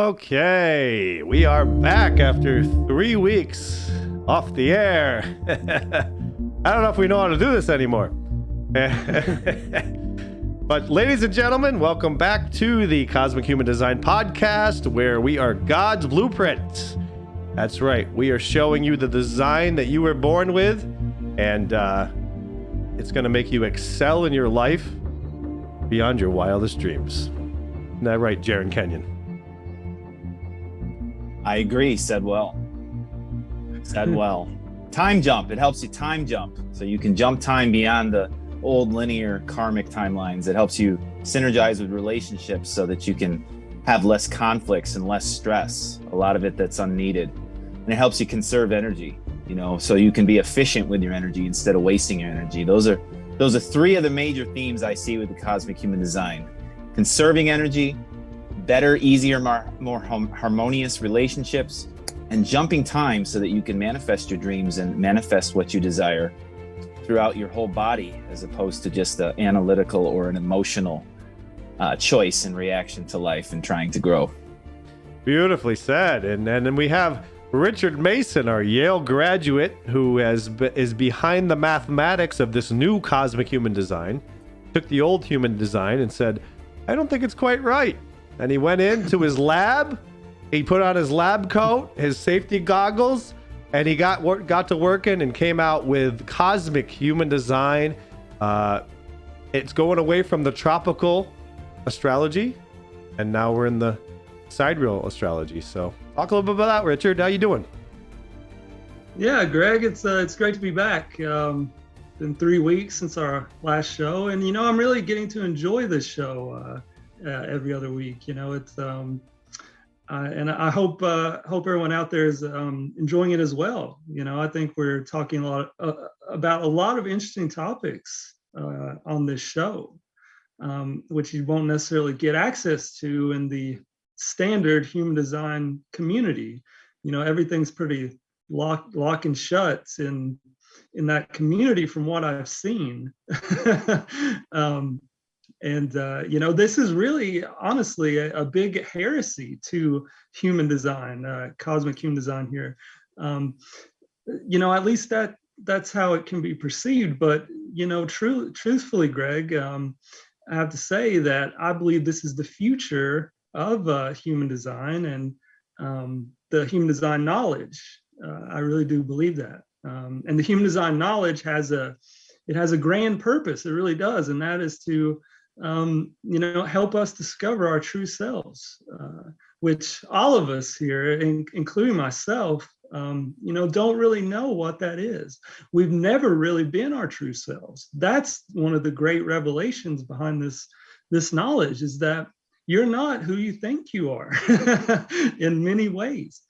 Okay, we are back after 3 weeks off the air. I don't know if we know how to do this anymore. But ladies and gentlemen, welcome back to the Cosmic Human Design Podcast, where we are God's blueprint. That's right, we are showing you the design that you were born with, and it's going to make you excel in your life beyond your wildest dreams. Isn't that right, JARIN KENYON? I agree. Said well. Time jump. It helps you time jump. So you can jump time beyond the old linear karmic timelines. It helps you synergize with relationships so that you can have less conflicts and less stress, a lot of it that's unneeded. And it helps you conserve energy, so you can be efficient with your energy instead of wasting your energy. Those are three of the major themes I see with the Cosmic Human Design. Conserving energy, better, easier, more harmonious relationships, and jumping time so that you can manifest your dreams and manifest what you desire throughout your whole body, as opposed to just an analytical or an emotional choice and reaction to life and trying to grow. Beautifully said. And then we have Richard Mason, our Yale graduate, who is behind the mathematics of this new Cosmic Human Design. Took the old human design and said, I don't think it's quite right. And he went into his lab, he put on his lab coat, his safety goggles, and he got to working and came out with Cosmic Human Design. It's going away from the tropical astrology, and now we're in the sidereal astrology. So talk a little bit about that, Richard. How you doing? Yeah, Greg, it's great to be back. Been 3 weeks since our last show, and I'm really getting to enjoy this show every other week. It's and I hope everyone out there is enjoying it as well. I think we're talking a lot about a lot of interesting topics on this show, which you won't necessarily get access to in the standard human design community. Everything's pretty lock and shut in that community from what I've seen. This is really, honestly, a big heresy to human design, cosmic human design here. At least that's how it can be perceived. But, truthfully, Greg, I have to say that I believe this is the future of human design and the human design knowledge. I really do believe that. And the human design knowledge has a grand purpose. It really does. And that is to help us discover our true selves, which all of us here, including myself, don't really know what that is. We've never really been our true selves. That's one of the great revelations behind this knowledge, is that you're not who you think you are in many ways,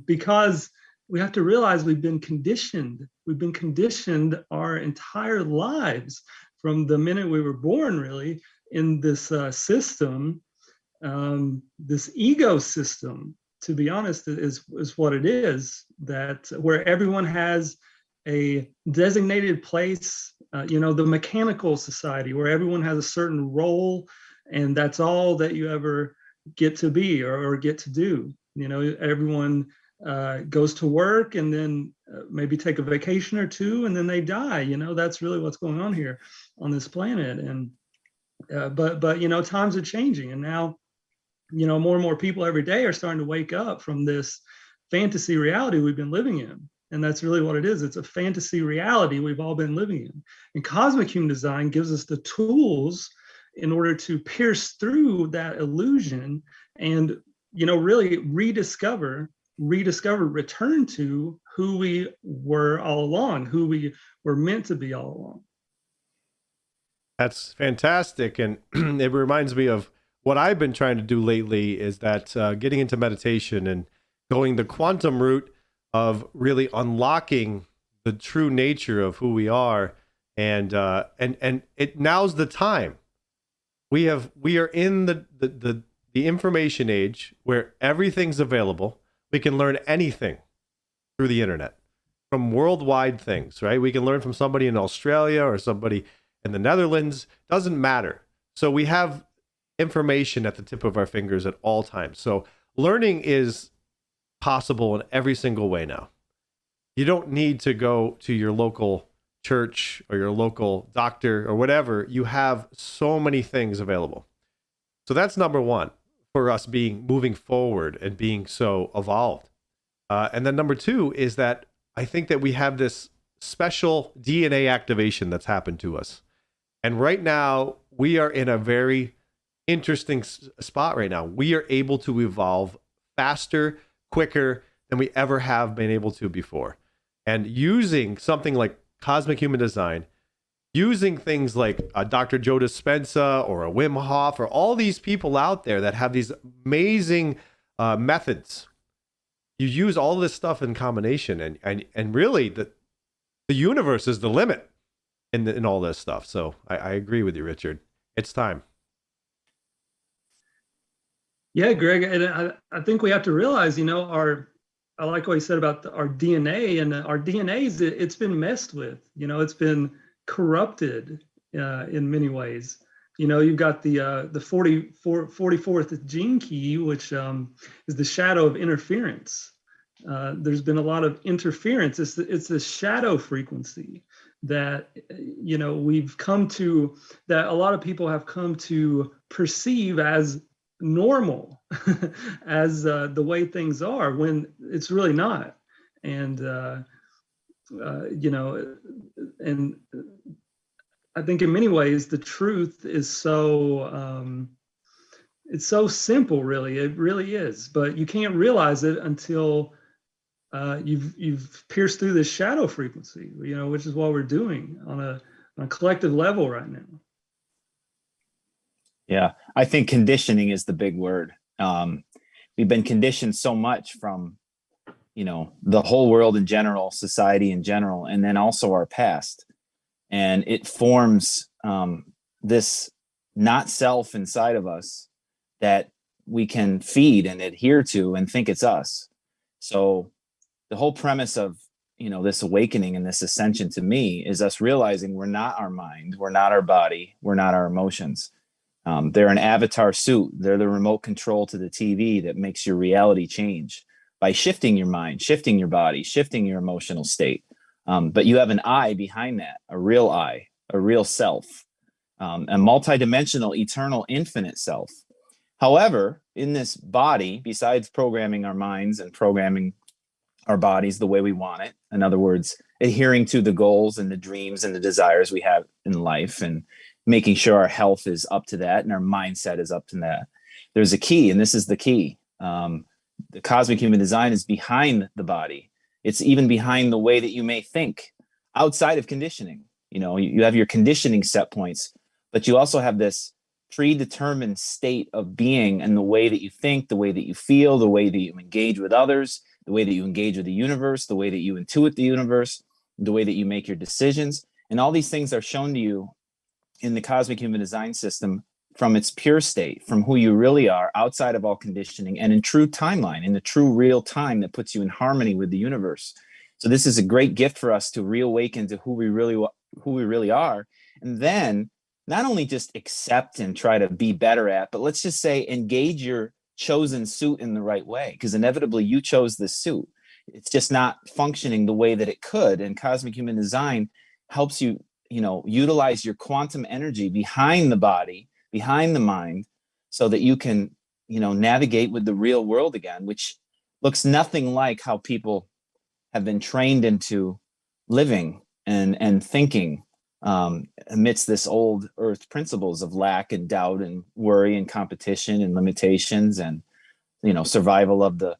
because we have to realize we've been conditioned. We've been conditioned our entire lives from the minute we were born, really, in this system, this ego system, to be honest, is what it is, that where everyone has a designated place, the mechanical society, where everyone has a certain role, and that's all that you ever get to be or get to do. Everyone goes to work and then maybe take a vacation or two, and then they die. That's really what's going on here on this planet. And but times are changing, and now more and more people every day are starting to wake up from this fantasy reality we've been living in. And that's really what it is. It's a fantasy reality we've all been living in. And Cosmic Human Design gives us the tools in order to pierce through that illusion and really rediscover, return to who we were all along, who we were meant to be all along. That's fantastic. And it reminds me of what I've been trying to do lately, is that getting into meditation and going the quantum route of really unlocking the true nature of who we are. And it now's the time. We are in the information age where everything's available. We can learn anything through the internet, from worldwide things, right? We can learn from somebody in Australia or somebody in the Netherlands. Doesn't matter. So we have information at the tip of our fingers at all times. So learning is possible in every single way now. You don't need to go to your local church or your local doctor or whatever. You have so many things available. So that's number one for us moving forward and being so evolved. And then number two is that I think that we have this special DNA activation that's happened to us. And right now, we are in a very interesting spot right now. We are able to evolve faster, quicker than we ever have been able to before. And using something like cosmic human design, using things like Dr. Joe Dispenza or a Wim Hof or all these people out there that have these amazing methods. You use all this stuff in combination, and really the universe is the limit in all this stuff. So I agree with you, Richard. It's time. Yeah, Greg, and I think we have to realize, I like what you said about our DNA, and our DNA it's been messed with. It's been corrupted in many ways. You've got the 44th gene key, which is the shadow of interference. There's been a lot of interference. It's the shadow frequency that we've come to, that a lot of people have come to perceive as normal, as the way things are, when it's really not. And and I think in many ways the truth is so it's so simple, really. It really is, but you can't realize it until you've pierced through this shadow frequency, which is what we're doing on a collective level right now. Yeah, I think conditioning is the big word. We've been conditioned so much from, the whole world in general, society in general, and then also our past. And it forms this not self inside of us that we can feed and adhere to and think it's us. So the whole premise of, this awakening and this ascension to me is us realizing we're not our mind, we're not our body, we're not our emotions. They're an avatar suit. They're the remote control to the TV that makes your reality change by shifting your mind, shifting your body, shifting your emotional state. But you have an I behind that, a real I, a real self, a multidimensional, eternal, infinite self. However, in this body, besides programming our minds and programming our bodies the way we want it, in other words, adhering to the goals and the dreams and the desires we have in life, and making sure our health is up to that and our mindset is up to that, there's a key, and this is the key. The cosmic human design is behind the body. It's even behind the way that you may think outside of conditioning. You have your conditioning set points, but you also have this predetermined state of being, and the way that you think, the way that you feel, the way that you engage with others, the way that you engage with the universe, the way that you intuit the universe, the way that you make your decisions. And all these things are shown to you in the cosmic human design system from its pure state, from who you really are outside of all conditioning, and in true timeline, in the true real time that puts you in harmony with the universe. So this is a great gift for us to reawaken to who we really are. And then not only just accept and try to be better at, but let's just say engage your chosen suit in the right way, because inevitably you chose this suit. It's just not functioning the way that it could. And cosmic human design helps you, utilize your quantum energy behind the body, behind the mind, so that you can, navigate with the real world again, which looks nothing like how people have been trained into living and thinking amidst this old earth principles of lack and doubt and worry and competition and limitations and, survival of the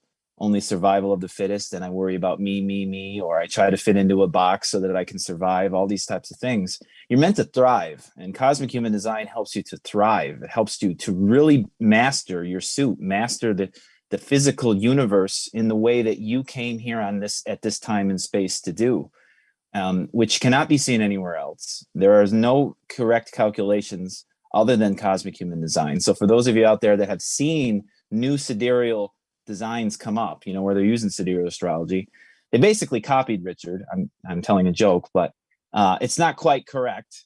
fittest. And I worry about me, or I try to fit into a box so that I can survive, all these types of things. You're meant to thrive, and cosmic human design helps you to thrive. It helps you to really master your suit, master the physical universe in the way that you came here at this time and space to do. Which cannot be seen anywhere else. There are no correct calculations other than cosmic human design. So for those of you out there that have seen new sidereal designs come up, where they're using sidereal astrology, they basically copied Richard. I'm telling a joke, but it's not quite correct.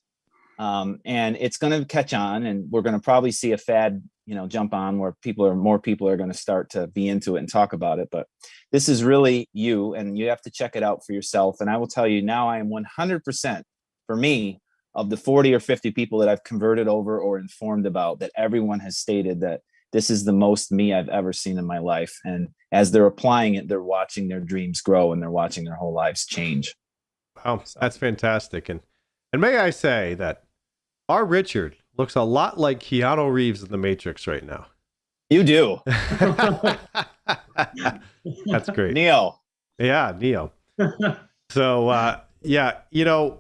And it's going to catch on, and we're going to probably see a fad, jump on where more people are going to start to be into it and talk about it. But this is really you, and you have to check it out for yourself. And I will tell you now, I am 100% for me, of the 40 or 50 people that I've converted over or informed about, that everyone has stated that this is the most me I've ever seen in my life. And as they're applying it, they're watching their dreams grow and they're watching their whole lives change. Wow, that's fantastic. And may I say that our Richard looks a lot like Keanu Reeves in The Matrix right now. You do. That's great. Neo. Yeah, Neo. So, yeah,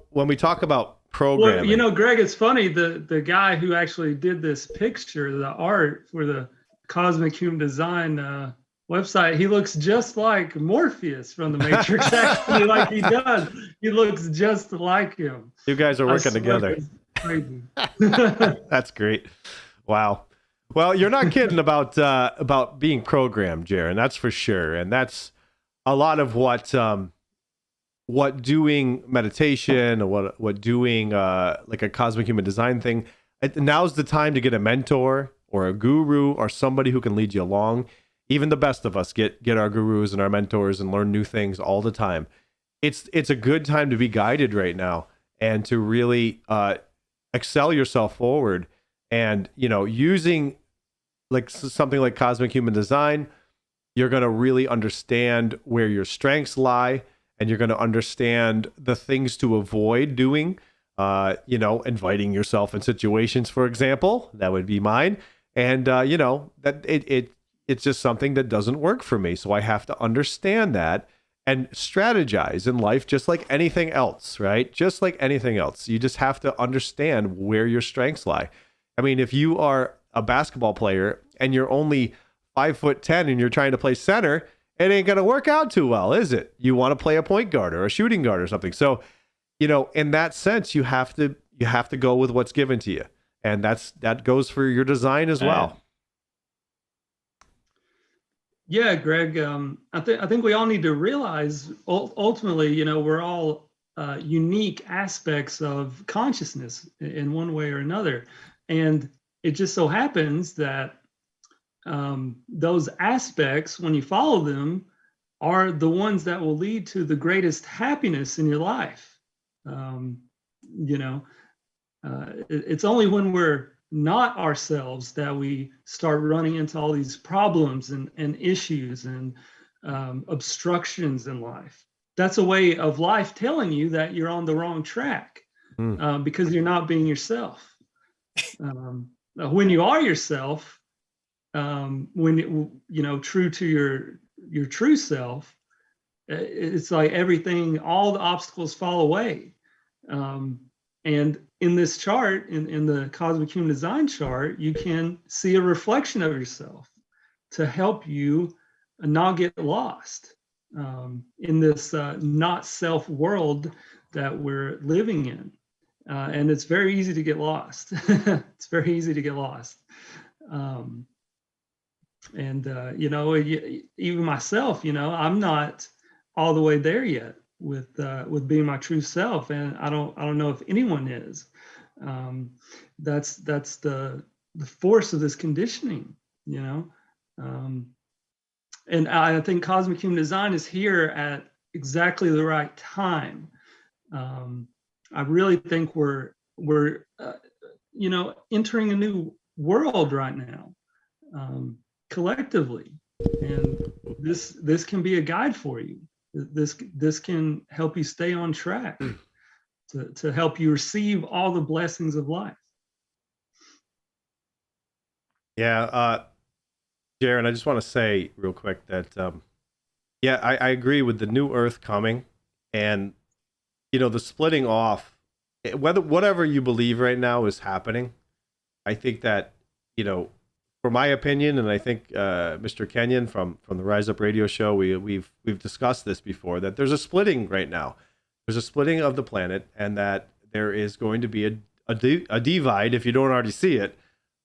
when we talk about programming. Well, Greg, it's funny, the guy who actually did this picture, the art for the Cosmic Human Design website, he looks just like Morpheus from The Matrix. Actually, like he does. He looks just like him. You guys are working together. Crazy. That's great. Wow. Well, you're not kidding about being programmed, JARIN. That's for sure. And that's a lot of what doing meditation or what doing like a cosmic human design thing. Now's the time to get a mentor or a guru or somebody who can lead you along. Even the best of us get our gurus and our mentors and learn new things all the time. It's a good time to be guided right now and to really excel yourself forward. And using like something like cosmic human design, you're going to really understand where your strengths lie, and you're going to understand the things to avoid doing. Inviting yourself in situations, for example, that would be mine. And that it's just something that doesn't work for me. So I have to understand that and strategize in life, just like anything else, right? Just like anything else. You just have to understand where your strengths lie. I mean, if you are a basketball player and you're only 5'10" and you're trying to play center, it ain't going to work out too well, is it? You want to play a point guard or a shooting guard or something. So, in that sense, you have to go with what's given to you. And that goes for your design as well. Yeah, Greg, I think we all need to realize ultimately, we're all unique aspects of consciousness in one way or another. And it just so happens that those aspects, when you follow them, are the ones that will lead to the greatest happiness in your life. It's only when we're not ourselves that we start running into all these problems and issues and obstructions in life. That's a way of life telling you that you're on the wrong track because you're not being yourself. When you are yourself, true to your true self, it's like everything, all the obstacles fall away. And in this chart, in the Cosmic Human Design chart, you can see a reflection of yourself to help you not get lost in this not self world that we're living in. And it's very easy to get lost. It's very easy to get lost. Even myself, I'm not all the way there yet with being my true self, and I don't know if anyone is. That's the force of this conditioning, and I think Cosmic Human Design is here at exactly the right time. I really think we're entering a new world right now, collectively, and this can be a guide for you. This can help you stay on track to help you receive all the blessings of life. Yeah, JARIN, I just want to say real quick that I agree with the new Earth coming, and the splitting off, whatever you believe right now is happening. I think that for my opinion, and I think Mr. Kenyon from the Rise Up Radio Show, we've discussed this before, that there's a splitting right now. There's a splitting of the planet, and that there is going to be a divide, if you don't already see it,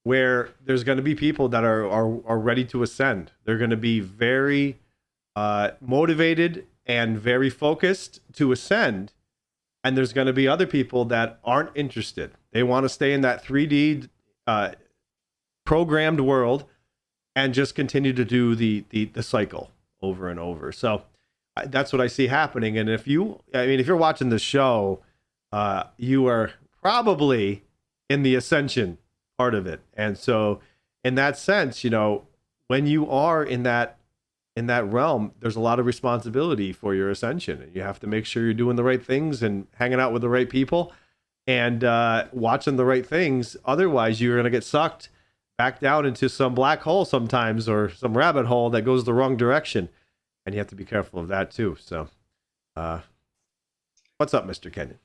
where there's going to be people that are ready to ascend. They're going to be very motivated and very focused to ascend, and there's going to be other people that aren't interested. They want to stay in that 3D programmed world and just continue to do the cycle over and over. So that's what I see happening. And if you're watching the show, you are probably in the ascension part of it. And so in that sense, when you are in that realm, there's a lot of responsibility for your ascension, and you have to make sure you're doing the right things and hanging out with the right people and watching the right things. Otherwise, you're going to get sucked back down into some black hole sometimes, or some rabbit hole that goes the wrong direction. And you have to be careful of that too. So, what's up, Mr. Kenyon?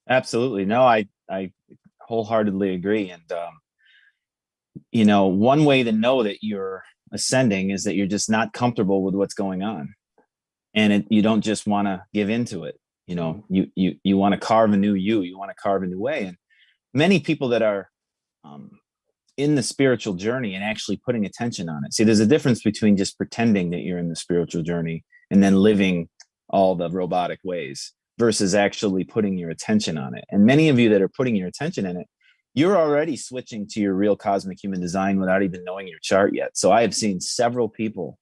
Absolutely. No, I wholeheartedly agree. And, one way to know that you're ascending is that you're just not comfortable with what's going on. And you don't just want to give into it. You want to carve a new you want to carve a new way. And many people that are in the spiritual journey and actually putting attention on it. See, there's a difference between just pretending that you're in the spiritual journey and then living all the robotic ways versus actually putting your attention on it. And many of you that are putting your attention in it, you're already switching to your real cosmic human design without even knowing your chart yet. So I have seen several people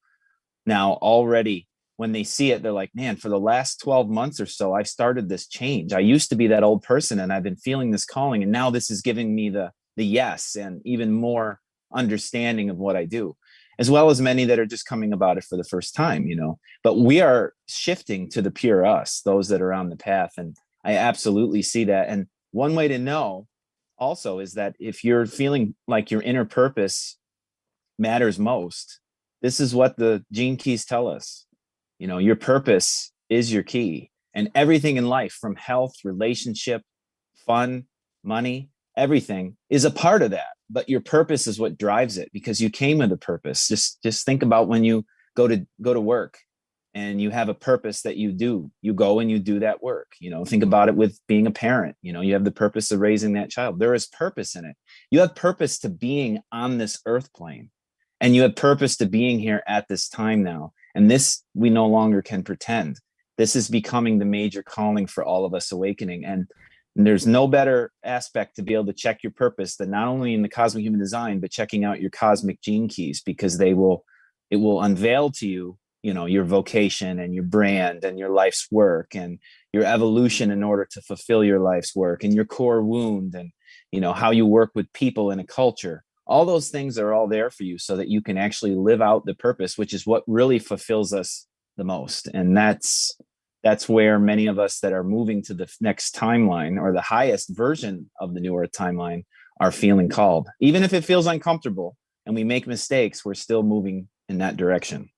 now already, when they see it, they're like, man, for the last 12 months or so, I've started this change. I used to be that old person and I've been feeling this calling. And now this is giving me the yes and even more understanding of what I do, as well as many that are just coming about it for the first time, But we are shifting to the pure us, those that are on the path. And I absolutely see that. And one way to know also is that if you're feeling like your inner purpose matters most, this is what the gene keys tell us. Your purpose is your key, and everything in life, from health, relationship, fun, money, everything is a part of that. But your purpose is what drives it, because you came with a purpose. Just think about when you go to work and you have a purpose that you do. You go and you do that work. Think about it with being a parent. You have the purpose of raising that child. There is purpose in it. You have purpose to being on this earth plane, and you have purpose to being here at this time now. And this, we no longer can pretend. This is becoming the major calling for all of us awakening. And there's no better aspect to be able to check your purpose than not only in the cosmic human design, but checking out your cosmic gene keys, because it will unveil to you, your vocation and your brand and your life's work and your evolution in order to fulfill your life's work, and your core wound, and, how you work with people in a culture. All those things are all there for you so that you can actually live out the purpose, which is what really fulfills us the most. And that's where many of us that are moving to the next timeline, or the highest version of the New Earth timeline, are feeling called. Even if it feels uncomfortable and we make mistakes, we're still moving in that direction.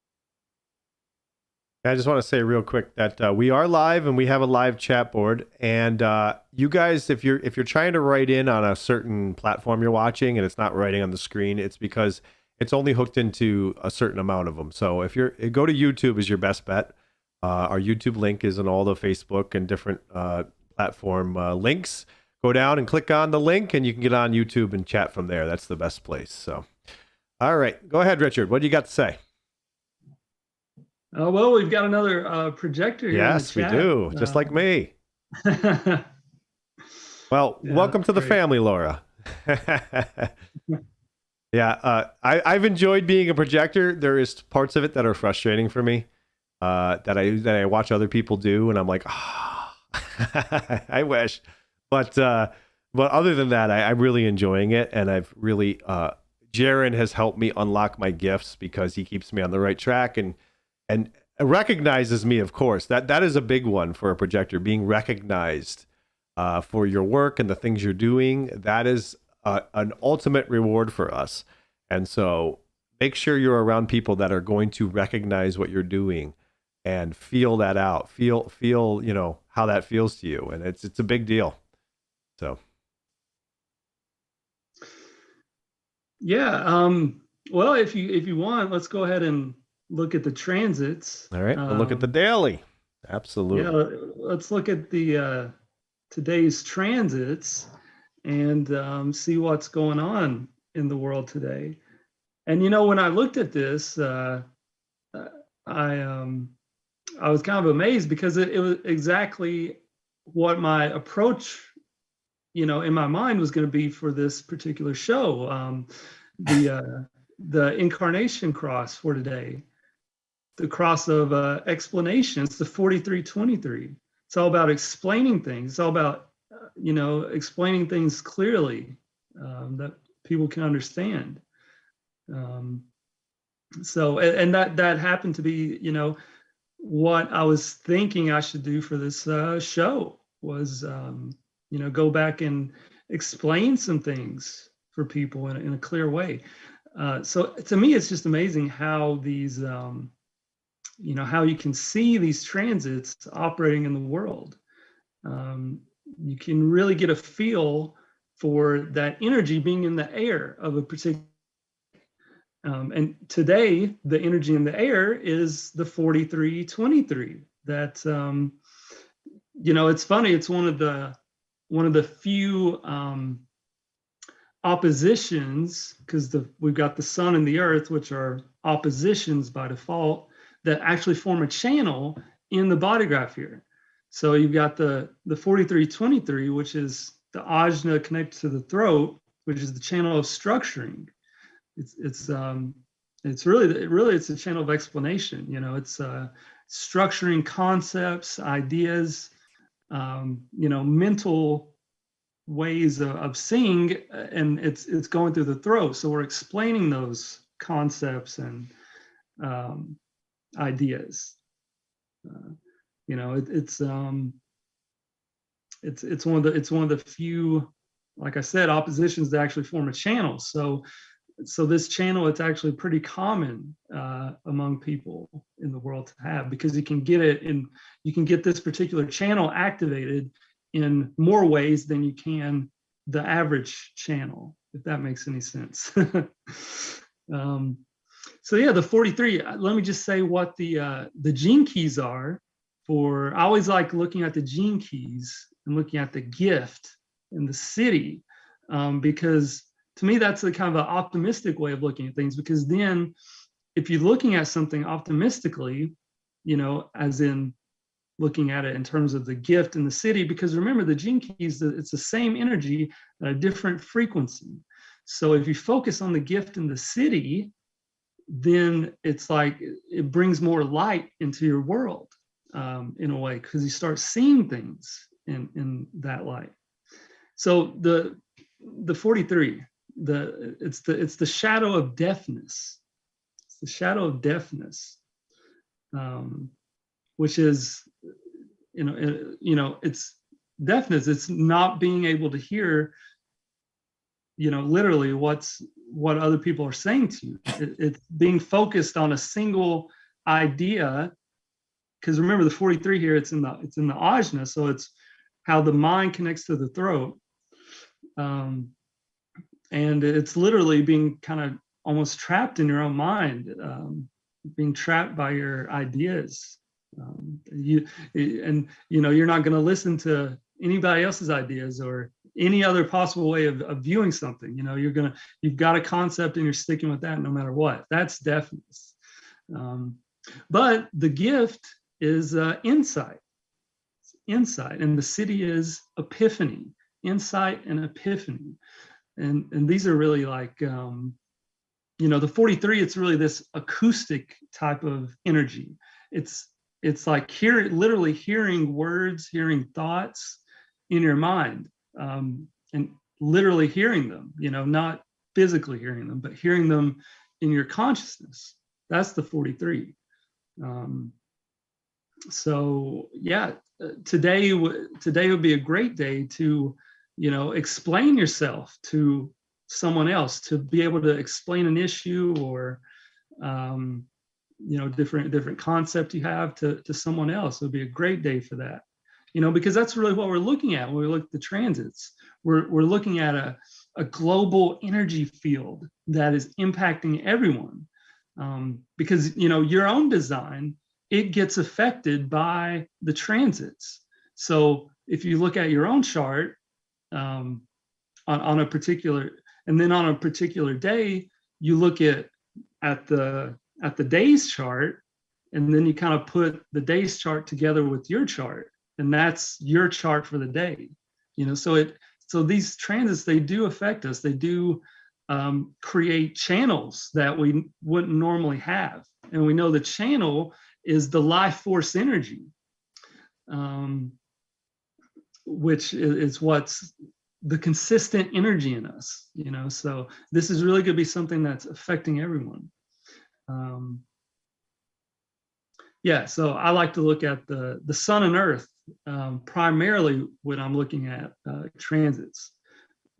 I just want to say real quick that we are live, and we have a live chat board. And you guys, if you're trying to write in on a certain platform you're watching and it's not writing on the screen, it's because it's only hooked into a certain amount of them. So if go to YouTube is your best bet. Our YouTube link is in all the Facebook and different platform links. Go down and click on the link, and you can get on YouTube and chat from there. That's the best place. So, all right, go ahead, Richard. What do you got to say? Well, we've got another projector here. Yes, we do. Just like me. Well, welcome to the family, Laura. Yeah, I've enjoyed being a projector. There is parts of it that are frustrating for me, that I watch other people do, and I'm like, I wish. But other than that, I'm really enjoying it, and I've really JARIN has helped me unlock my gifts, because he keeps me on the right track and recognizes me, of course. That is a big one for a projector, being recognized for your work and the things you're doing. That is an ultimate reward for us. And so make sure you're around people that are going to recognize what you're doing and feel that out. Feel how that feels to you. And it's a big deal. So yeah. Well, if you want, let's go ahead and look at the transits. All right, we'll look at the daily. Absolutely. Yeah, let's look at the today's transits and see what's going on in the world today. And when I looked at this, I was kind of amazed, because it was exactly what my approach, in my mind was going to be for this particular show. the Incarnation Cross for today, the cross of explanation. It's the 4323. It's all about explaining things. It's all about explaining things clearly, that people can understand. So that happened to be, what I was thinking I should do for this show was, go back and explain some things for people in a clear way. So to me, it's just amazing how these, how you can see these transits operating in the world. You can really get a feel for that energy being in the air of a particular. And today, the energy in the air is the 4323. That it's funny. It's one of the few oppositions, because we've got the sun and the earth, which are oppositions by default, that actually form a channel in the body graph here. So you've got the 4323, which is the ajna connected to the throat, which is the channel of structuring. It's really it's a channel of explanation. It's structuring concepts, ideas, mental ways of seeing, and it's going through the throat. So we're explaining those concepts and ideas. It's one of the few, like I said, oppositions that actually form a channel. So this channel, it's actually pretty common among people in the world to have, because you can get this particular channel activated in more ways than you can the average channel, if that makes any sense. So yeah, the 43, let me just say what the gene keys are for. I always like looking at the gene keys and looking at the gift and the city, because to me, that's a kind of an optimistic way of looking at things, because then if you're looking at something optimistically, as in looking at it in terms of the gift and the city, because remember, the gene keys, it's the same energy at a different frequency. So if you focus on the gift and the city, then it's like it brings more light into your world, in a way, because you start seeing things in that light. So the 43, it's the shadow of deafness. It's the shadow of deafness, which is, it's deafness. It's not being able to hear, literally what other people are saying to you. It's being focused on a single idea, because remember, the 43 here, it's in the ajna, so it's how the mind connects to the throat. And it's literally being kind of almost trapped in your own mind, being trapped by your ideas. You're not going to listen to anybody else's ideas or any other possible way of viewing something. You've got a concept and you're sticking with that no matter what. That's deafness. But the gift is insight. It's insight, and the city is epiphany. Insight and epiphany. And these are really like, the 43, it's really this acoustic type of energy. It's like literally hearing words, hearing thoughts in your mind, and literally hearing them, not physically hearing them, but hearing them in your consciousness. That's the 43. So yeah, today would be a great day to, explain yourself to someone else, to be able to explain an issue or, different concept you have to someone else. It would be a great day for that, because that's really what we're looking at when we look at the transits. We're looking at a global energy field that is impacting everyone, because, your own design, it gets affected by the transits. So if you look at your own chart, on a particular, and then on a particular day, you look at the day's chart, and then you kind of put the day's chart together with your chart, and that's your chart for the day. So these transits, they do affect us. They do create channels that we wouldn't normally have. And we know the channel is the life force energy, which is what's the consistent energy in us, you know. So this is really going to be something that's affecting everyone. Yeah, so I like to look at the sun and earth primarily when I'm looking at transits,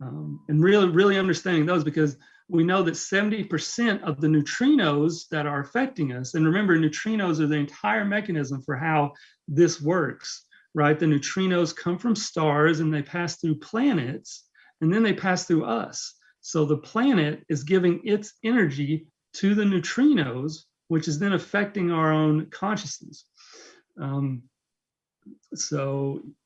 and really understanding those, because we know that 70% of the neutrinos that are affecting us, and remember, neutrinos are the entire mechanism for how this works, right? The neutrinos come from stars and they pass through planets, and then they pass through us. So the planet is giving its energy to the neutrinos, which is then affecting our own consciousness. And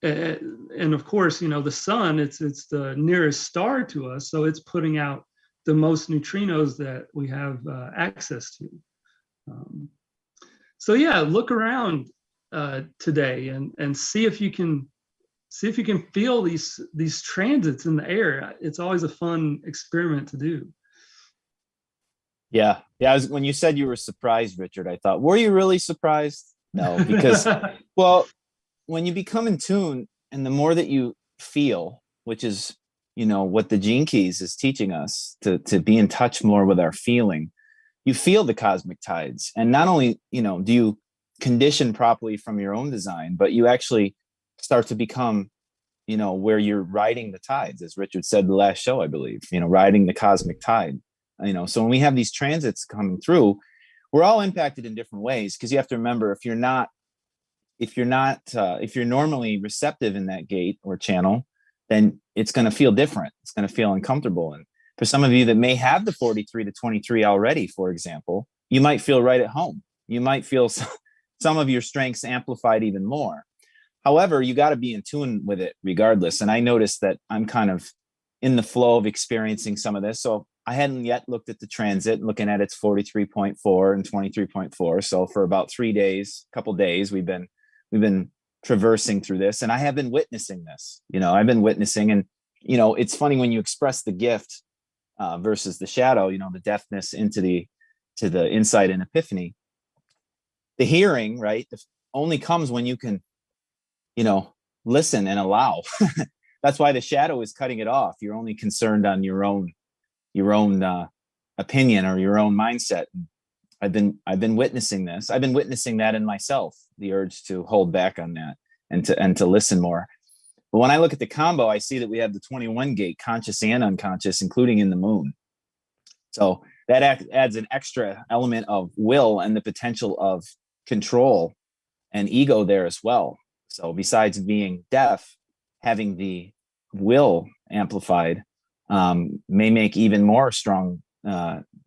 of course, you know, the sun, it's the nearest star to us, so it's putting out the most neutrinos that we have access to. So yeah, look around today and see if you can feel these transits in the air. It's always a fun experiment to do. Yeah. When you said you were surprised, Richard, I thought, were you really surprised? No, because well, when you become in tune, and the more that you feel, which is, you know, what the Gene Keys is teaching us, to be in touch more with our feeling, you feel the cosmic tides. And not only, you know, do you condition properly from your own design, but you actually start to become, you know, where you're riding the tides, as Richard said the last show, I believe, you know, riding the cosmic tide. You know, so when we have these transits coming through, we're all impacted in different ways, because you have to remember, if you're normally receptive in that gate or channel, then it's going to feel different. It's going to feel uncomfortable. And for some of you that may have the 43 to 23 already, for example, you might feel right at home. You might feel some of your strengths amplified even more. However, you got to be in tune with it regardless. And I noticed that I'm kind of in the flow of experiencing some of this. So I hadn't yet looked at the transit, looking at its 43.4 and 23.4. So for about 3 days, couple days, we've been traversing through this, and I have been witnessing this. You know, I've been witnessing, and you know, it's funny when you express the gift versus the shadow. You know, the deafness to the insight and epiphany. The hearing, right, only comes when you can, you know, listen and allow. That's why the shadow is cutting it off. You're only concerned on your own opinion or your own mindset. I've been witnessing this. I've been witnessing that in myself, the urge to hold back on that and to listen more. But when I look at the combo, I see that we have the 21 gate, conscious and unconscious, including in the moon. So that adds an extra element of will and the potential of control and ego there as well. So besides being deaf, having the will amplified may make even more strong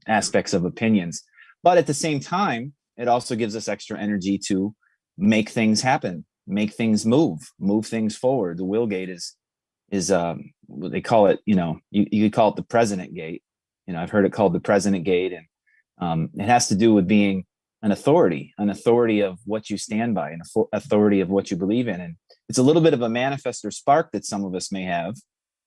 aspects of opinions. But at the same time, it also gives us extra energy to make things happen, make things move things forward. The will gate is they call it, you know, you could call it the president gate. You know, I've heard it called the president gate, and it has to do with being an authority of what you stand by, an authority of what you believe in. And it's a little bit of a manifestor spark that some of us may have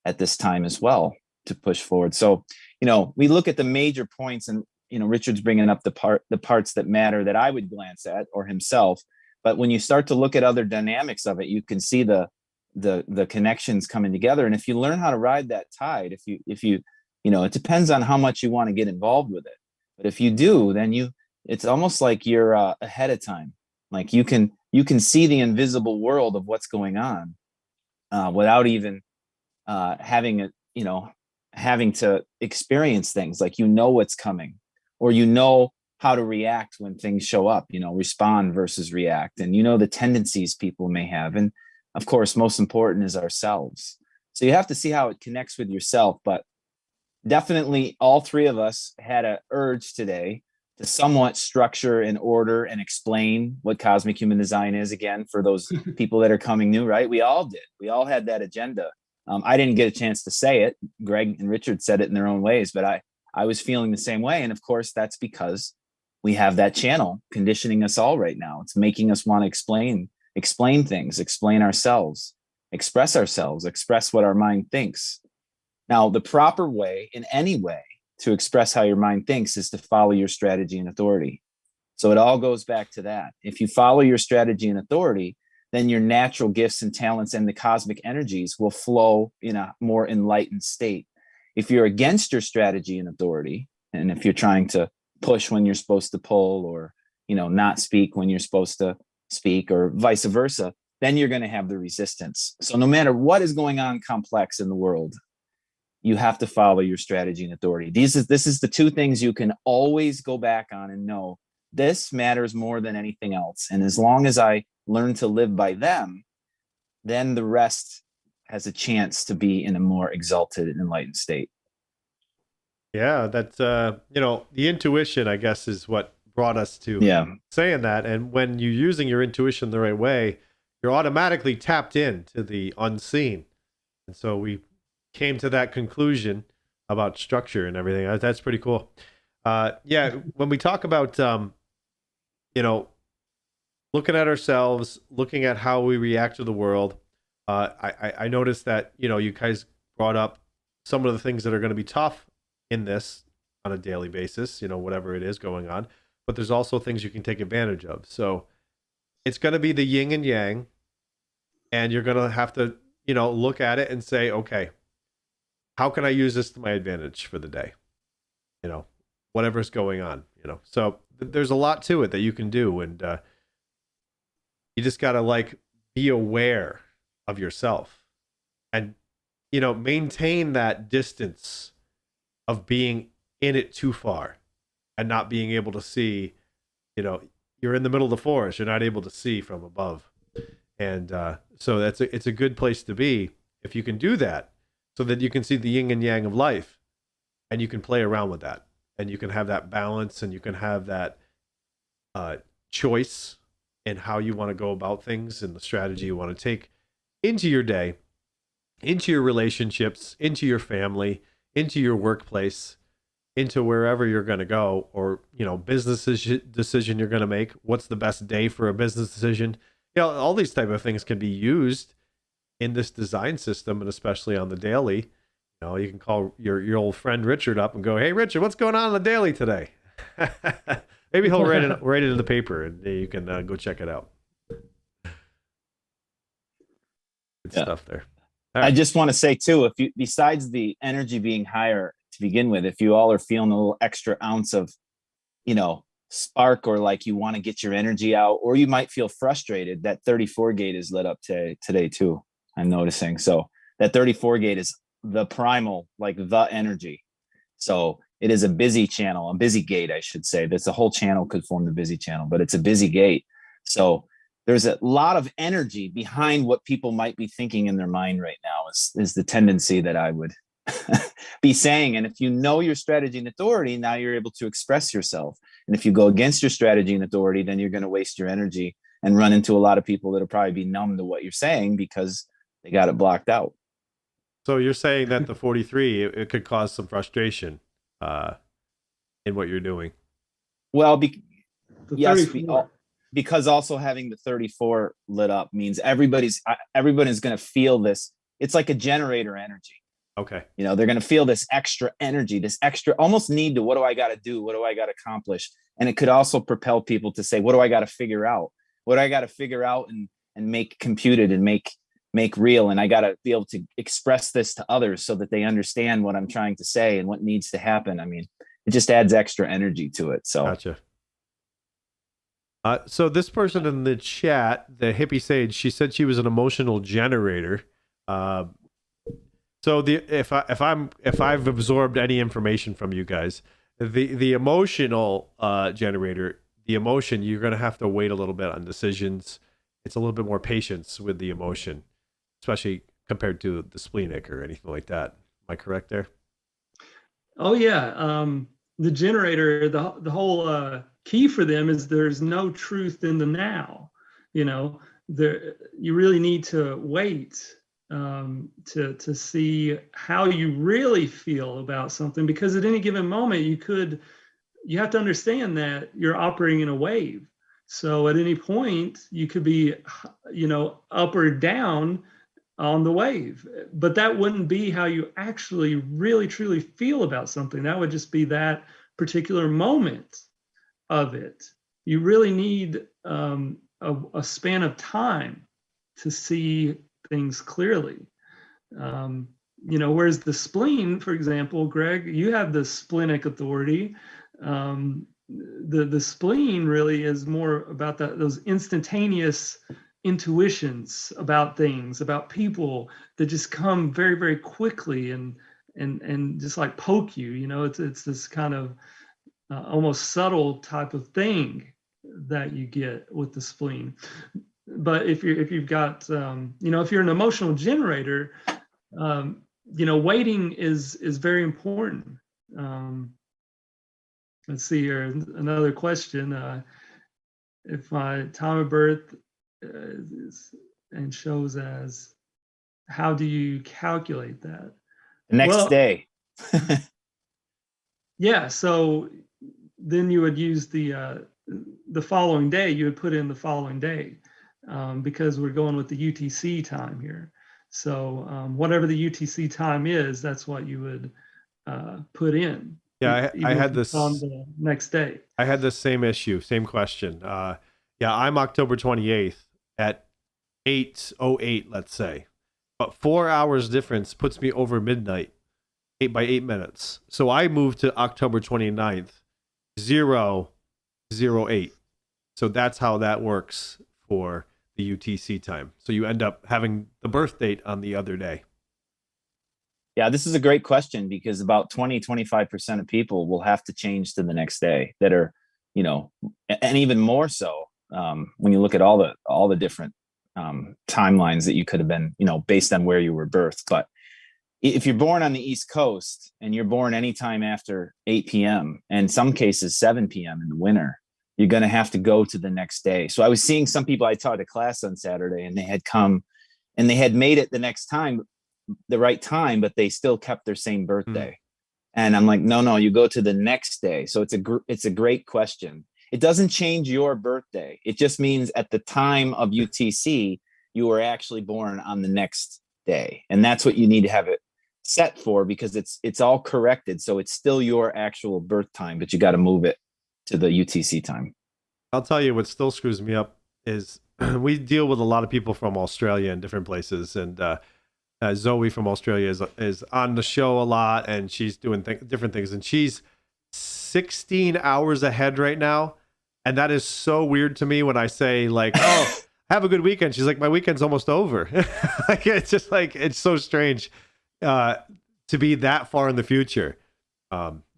at this time as well to push forward. So, you know, we look at the major points, and, you know, Richard's bringing up the parts that matter that I would glance at, or himself. But when you start to look at other dynamics of it, you can see the connections coming together. And if you learn how to ride that tide, if you know, it depends on how much you want to get involved with it. But if you do, then it's almost like you're ahead of time. Like you can see the invisible world of what's going on without even having to experience things. Like, you know what's coming, or you know how to react when things show up, you know, respond versus react. And you know the tendencies people may have. And of course, most important is ourselves. So you have to see how it connects with yourself. But definitely all three of us had an urge today to somewhat structure and order and explain what cosmic human design is, again, for those people that are coming new, right? We all did. We all had that agenda. I didn't get a chance to say it. Greg and Richard said it in their own ways, but I was feeling the same way. And of course, that's because we have that channel conditioning us all right now. It's making us want to explain things, explain ourselves, express what our mind thinks. Now, the proper way, in any way, to express how your mind thinks is to follow your strategy and authority. So it all goes back to that. If you follow your strategy and authority, then your natural gifts and talents and the cosmic energies will flow in a more enlightened state. If you're against your strategy and authority, and if you're trying to push when you're supposed to pull, or, you know, not speak when you're supposed to speak, or vice versa, then you're going to have the resistance. So no matter what is going on complex in the world, you have to follow your strategy and authority. This is the two things you can always go back on and know this matters more than anything else. And as long as I learn to live by them, then the rest has a chance to be in a more exalted and enlightened state. Yeah, that's you know, the intuition, I guess, is what brought us to saying that. And when you're using your intuition the right way, you're automatically tapped into the unseen. And so we came to that conclusion about structure and everything. That's pretty cool. Yeah, when we talk about you know, looking at ourselves, looking at how we react to the world, I noticed that, you know, you guys brought up some of the things that are going to be tough in this on a daily basis, you know, whatever it is going on, but there's also things you can take advantage of. So it's going to be the yin and yang, and you're going to have to, you know, look at it and say, okay, how can I use this to my advantage for the day? You know, whatever's going on, you know. So there's a lot to it that you can do, and you just got to like be aware of yourself and, you know, maintain that distance of being in it too far and not being able to see, you know, you're in the middle of the forest, you're not able to see from above. And so it's a good place to be if you can do that, so that you can see the yin and yang of life, and you can play around with that, and you can have that balance, and you can have that choice in how you want to go about things and the strategy you want to take into your day, into your relationships, into your family, into your workplace, into wherever you're going to go, or, you know, business decision you're going to make. What's the best day for a business decision? You know, all these type of things can be used in this design system, and especially on the daily. You know, you can call your old friend Richard up and go, "Hey, Richard, what's going on the daily today?" Maybe he'll write it in the paper, and you can go check it out. Good stuff there. Right. I just want to say too, if you, besides the energy being higher to begin with, if you all are feeling a little extra ounce of, you know, spark, or like you want to get your energy out, or you might feel frustrated, that 34 gate is lit up today too, I'm noticing. So that 34 gate is the primal, like the energy. So it is a busy channel, a busy gate, I should say. That's a whole channel could form the busy channel, but it's a busy gate. So there's a lot of energy behind what people might be thinking in their mind right now is the tendency that I would be saying. And if you know your strategy and authority, now you're able to express yourself. And if you go against your strategy and authority, then you're going to waste your energy and run into a lot of people that'll probably be numb to what you're saying because they got it blocked out. So you're saying that the 43, it could cause some frustration in what you're doing. Well, yes, because also having the 34 lit up means everybody's going to feel this. It's like a generator energy. Okay. You know, they're going to feel this extra energy, this extra almost need to, what do I got to do? What do I got to accomplish? And it could also propel people to say, what do I got to figure out? What do I got to figure out and make computed and make real? And I got to be able to express this to others so that they understand what I'm trying to say and what needs to happen. I mean, it just adds extra energy to it. So gotcha. So this person in the chat, the hippie sage, she said she was an emotional generator. So if I've absorbed any information from you guys, the emotional generator, the emotion, you're going to have to wait a little bit on decisions. It's a little bit more patience with the emotion, especially compared to the splenic or anything like that. Am I correct there? Oh yeah. The generator, the whole key for them is there's no truth in the now. You know, you really need to wait to see how you really feel about something, because at any given moment you have to understand that you're operating in a wave. So at any point you could be, you know, up or down on the wave. But that wouldn't be how you actually really truly feel about something. That would just be that particular moment of it. You really need a span of time to see things clearly. Whereas the spleen, for example, Greg, you have the splenic authority. The spleen really is more about those instantaneous intuitions about things, about people that just come very, very quickly and just like poke you. It's this kind of almost subtle type of thing that you get with the spleen. But if you've got if you're an emotional generator, waiting is very important. Let's see here, another question. If my time of birth and shows as, how do you calculate that? The next day. Yeah, so then you would use the following day. You would put in the following day, because we're going with the UTC time here. So whatever the UTC time is, that's what you would put in. Yeah, I had this on the next day. I had the same issue, same question. Yeah, I'm October 28th at 8:08, let's say. But 4 hours difference puts me over midnight, 8 by 8 minutes. So I moved to October 29th, 0:08. So that's how that works for the UTC time. So you end up having the birth date on the other day. Yeah, this is a great question, because about 20-25% of people will have to change to the next day, that are, and even more so when you look at all the different timelines that you could have been, based on where you were birthed. But if you're born on the East Coast and you're born anytime after 8 p.m. and in some cases 7 p.m. in the winter, you're going to have to go to the next day. So I was seeing some people, I taught a class on Saturday, and they had come and they had made it the next time, the right time, but they still kept their same birthday. And I'm like, no, you go to the next day. So it's a great question. It doesn't change your birthday. It just means at the time of UTC, you were actually born on the next day. And that's what you need to have it set for, because it's all corrected. So it's still your actual birth time, but you got to move it to the UTC time. I'll tell you what still screws me up is we deal with a lot of people from Australia and different places. And Zoe from Australia is on the show a lot, and she's doing different things. And she's 16 hours ahead right now. And that is so weird to me when I say, like, oh, have a good weekend. She's like, my weekend's almost over. Like, it's just like, it's so strange to be that far in the future.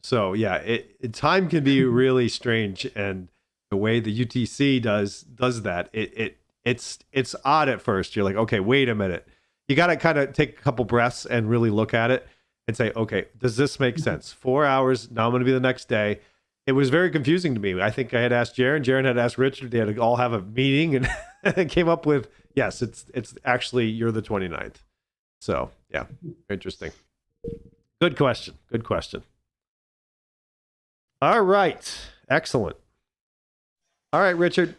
So yeah, time can be really strange, and the way the UTC does that, it's odd at first. You're like, okay, wait a minute. You got to kind of take a couple breaths and really look at it and say, okay, does this make sense? 4 hours, now I'm going to be the next day. It was very confusing to me. I think I had asked JARIN had asked Richard, they had to all have a meeting, and it came up with, yes, it's actually, you're the 29th. So yeah, interesting. Good question. All right. Excellent. All right, Richard,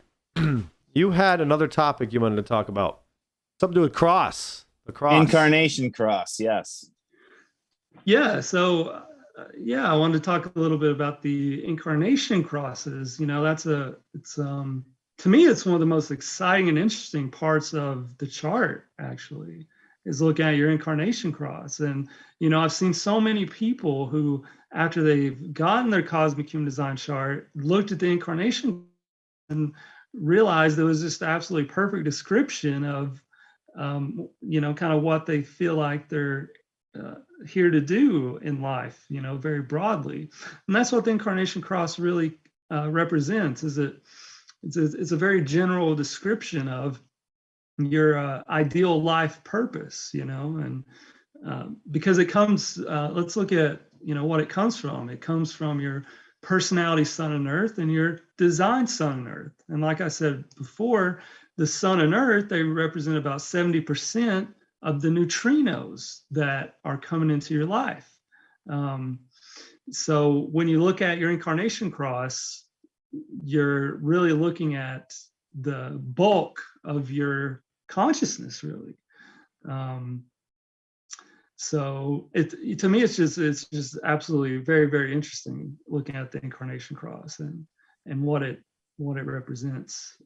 you had another topic you wanted to talk about. Something to do with the cross. Incarnation Cross, yes. Yeah, so I wanted to talk a little bit about the Incarnation Crosses. To me, it's one of the most exciting and interesting parts of the chart, actually, is looking at your Incarnation Cross. And, I've seen so many people who, after they've gotten their cosmic human design chart, looked at the Incarnation and realized it was just absolutely perfect description of kind of what they feel like they're here to do in life, very broadly. And that's what the Incarnation Cross really represents, is it's a very general description of your ideal life purpose, and because it comes, let's look at, what it comes from. It comes from your personality sun and earth and your design sun and earth. And like I said before, the sun and earth, they represent about 70% of the neutrinos that are coming into your life. So when you look at your Incarnation Cross, you're really looking at the bulk of your consciousness, really. So to me, it's just absolutely very, very interesting looking at the Incarnation Cross and what it represents.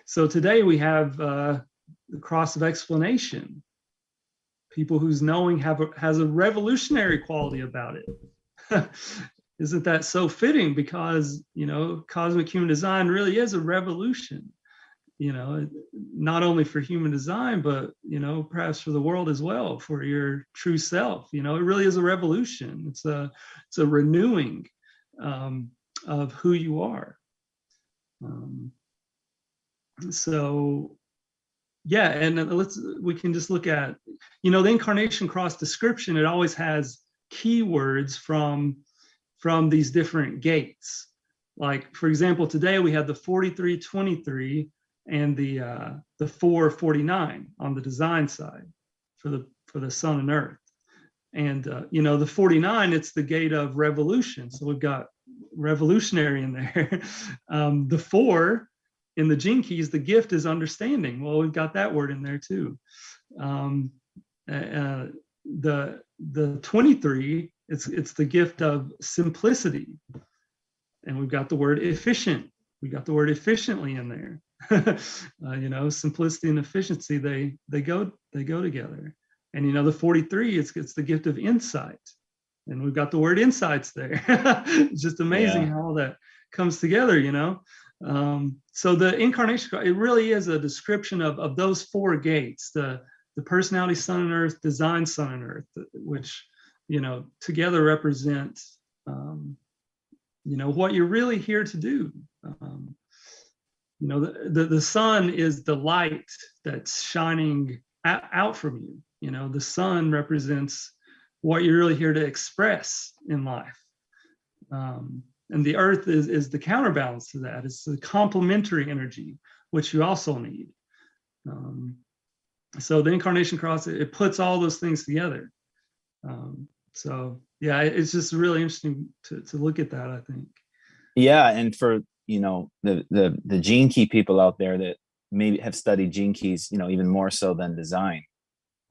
So today we have the cross of explanation. People whose knowing has a revolutionary quality about it. Isn't that so fitting? Because, cosmic human design really is a revolution, not only for human design, but, perhaps for the world as well, for your true self. It really is a revolution. It's a renewing of who you are. So yeah, and we can just look at, the Incarnation Cross description. It always has keywords from these different gates. Like, for example, today we have the 4323 and the 449 on the design side for the sun and earth. And the 49, it's the gate of revolution. So we've got revolutionary in there. The 4 in the gene keys, the gift is understanding. Well, we've got that word in there too. The 23, it's the gift of simplicity, and we've got the word efficient. We got the word efficiently in there. Simplicity and efficiency, they go together. And the 43, it's the gift of insight, and we've got the word insights there. It's just amazing how all that comes together. So the Incarnation, it really is a description of those 4 gates: the personality, sun and earth, design, sun and earth, which together represent what you're really here to do. The sun is the light that's shining out from you. The sun represents what you're really here to express in life. And the earth is the counterbalance to that. It's the complementary energy, which you also need. So the Incarnation Cross, it puts all those things together. So yeah, it's just really interesting to look at that, I think. Yeah, and for the gene key people out there that maybe have studied gene keys, even more so than design,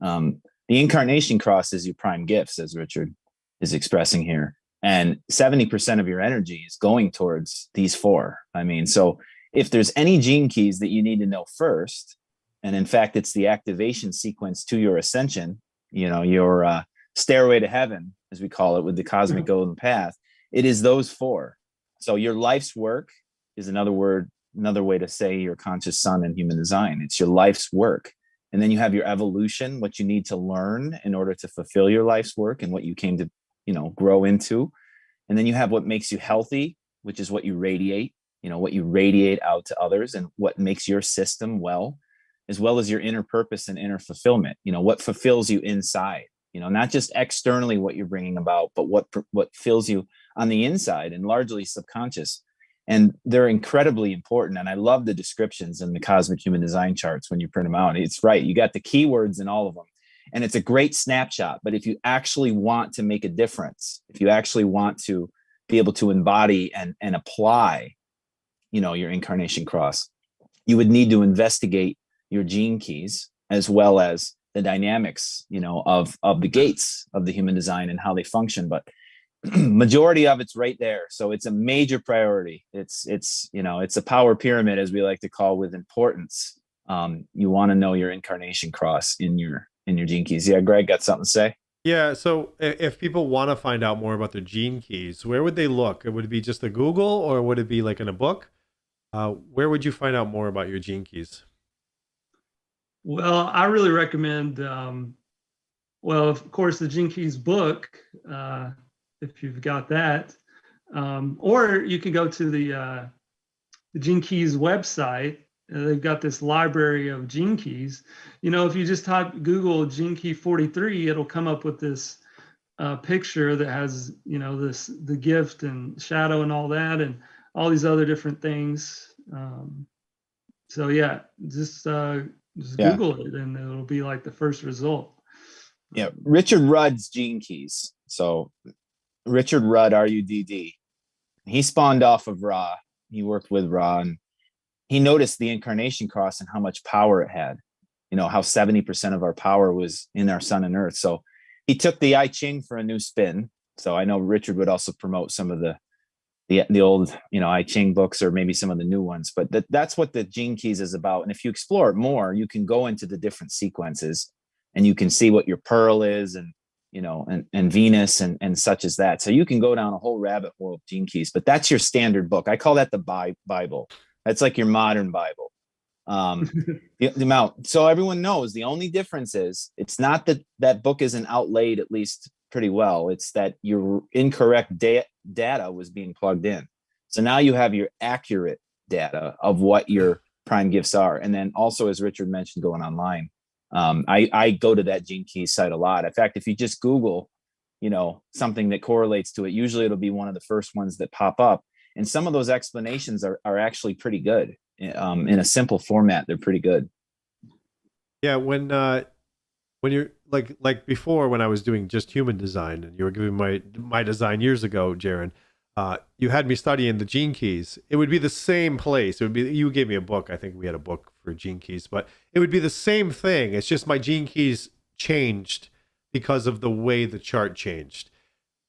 the Incarnation Cross is your prime gifts, as Richard is expressing here. And 70% of your energy is going towards these 4. I mean, so if there's any gene keys that you need to know first, and in fact, it's the activation sequence to your ascension, your stairway to heaven, as we call it, with the cosmic golden path, it is those 4. So your life's work is another way to say your conscious sun and human design. It's your life's work. And then you have your evolution, what you need to learn in order to fulfill your life's work and what you came to grow into. And then you have what makes you healthy, which is what you radiate, what you radiate out to others, and what makes your system well as your inner purpose and inner fulfillment, what fulfills you inside, not just externally what you're bringing about, but what fills you on the inside, and largely subconscious. And they're incredibly important. And I love the descriptions in the cosmic human design charts when you print them out. It's right. You got the keywords in all of them. And it's a great snapshot. But if you actually want to make a difference, if you actually want to be able to embody and apply, your Incarnation Cross, you would need to investigate your gene keys as well as the dynamics, of the gates of the human design and how they function. But majority of it's right there. So it's a major priority. It's a power pyramid, as we like to call, with importance. You want to know your Incarnation Cross in your gene keys. Yeah, Greg got something to say? Yeah, so if people want to find out more about their gene keys, where would they look? Would it be just a Google, or would it be like in a book? Where would you find out more about your gene keys? Well, I really recommend, of course, the Gene Keys book, if you've got that. Or you can go to the Gene Keys website. They've got this library of gene keys. If you just type Google Gene Key 43, it'll come up with this picture that has, the gift and shadow and all that, and all these other different things. So yeah, just Google it, and it'll be like the first result. Yeah, Richard Rudd's gene keys. So Richard Rudd, RUDD, he spawned off of Ra. He worked with Ra, and he noticed the Incarnation Cross and how much power it had. how 70% of our power was in our sun and earth. So he took the I Ching for a new spin. So I know Richard would also promote some of the old, I Ching books, or maybe some of the new ones, but that's what the Gene Keys is about. And if you explore it more, you can go into the different sequences and you can see what your pearl is, and and Venus and such as that. So you can go down a whole rabbit hole of Gene Keys, but that's your standard book. I call that the Bible. That's like your modern Bible. The amount. So everyone knows the only difference is it's not that book isn't outlaid, at least pretty well. It's that your incorrect data was being plugged in. So now you have your accurate data of what your prime gifts are. And then also, as Richard mentioned, going online. I go to that Gene Keys site a lot. In fact, if you just Google, something that correlates to it, usually it'll be one of the first ones that pop up. And some of those explanations are actually pretty good. In a simple format, they're pretty good. Yeah, when you're like before, when I was doing just human design, and you were giving my design years ago, JARIN, you had me studying the Gene Keys. It would be the same place. It would be, you gave me a book. I think we had a book for Gene Keys, but it would be the same thing. It's just my Gene Keys changed because of the way the chart changed.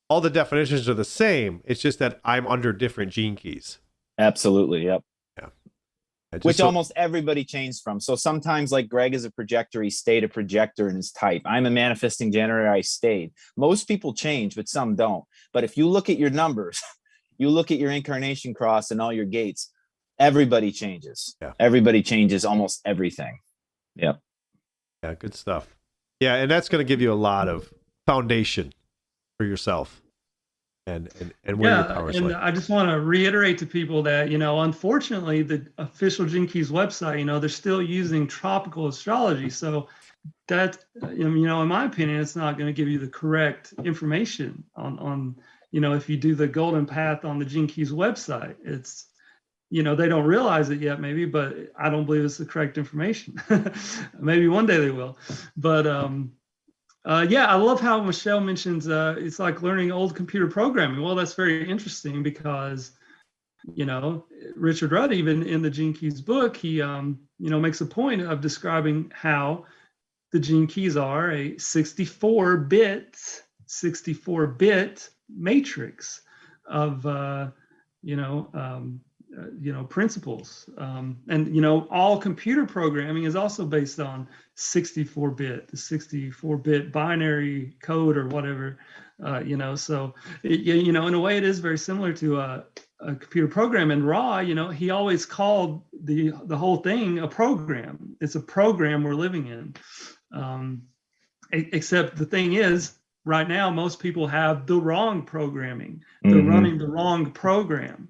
All the definitions are the same. It's just that I'm under different Gene Keys. Absolutely. Yep. Yeah. Which almost everybody changed from. So sometimes, like Greg is a projector, he stayed a projector in his type. I'm a manifesting generator, I stayed. Most people change, but some don't. But if you look at your numbers, you look at your incarnation cross and all your gates, everybody changes. Yeah. Everybody changes almost everything. Yep. Yeah, good stuff. Yeah, and that's going to give you a lot of foundation for yourself. And where your power is. I just want to reiterate to people that, unfortunately, the official Gene Keys website, they're still using tropical astrology. So that, in my opinion, it's not going to give you the correct information on if you do the golden path on the Gene Keys website. It's, they don't realize it yet, maybe, but I don't believe it's the correct information. Maybe one day they will. But yeah, I love how Michelle mentions it's like learning old computer programming. Well, that's very interesting because, Richard Rudd, even in the Gene Keys book, he, makes a point of describing how the Gene Keys are a 64-bit matrix of, principles. And, all computer programming is also based on 64-bit, the 64-bit binary code or whatever, so, in a way it is very similar to a computer program. And Ra, he always called the whole thing a program. It's a program we're living in. Except the thing is, right now, most people have the wrong programming. They're running the wrong program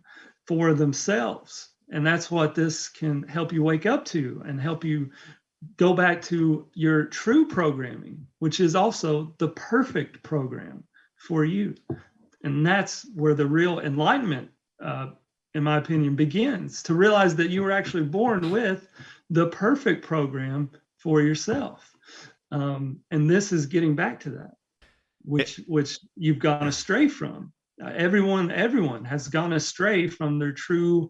for themselves. And that's what this can help you wake up to and help you go back to your true programming, which is also the perfect program for you. And that's where the real enlightenment, in my opinion, begins, to realize that you were actually born with the perfect program for yourself. And this is getting back to that, which you've gone astray from. Everyone has gone astray from their true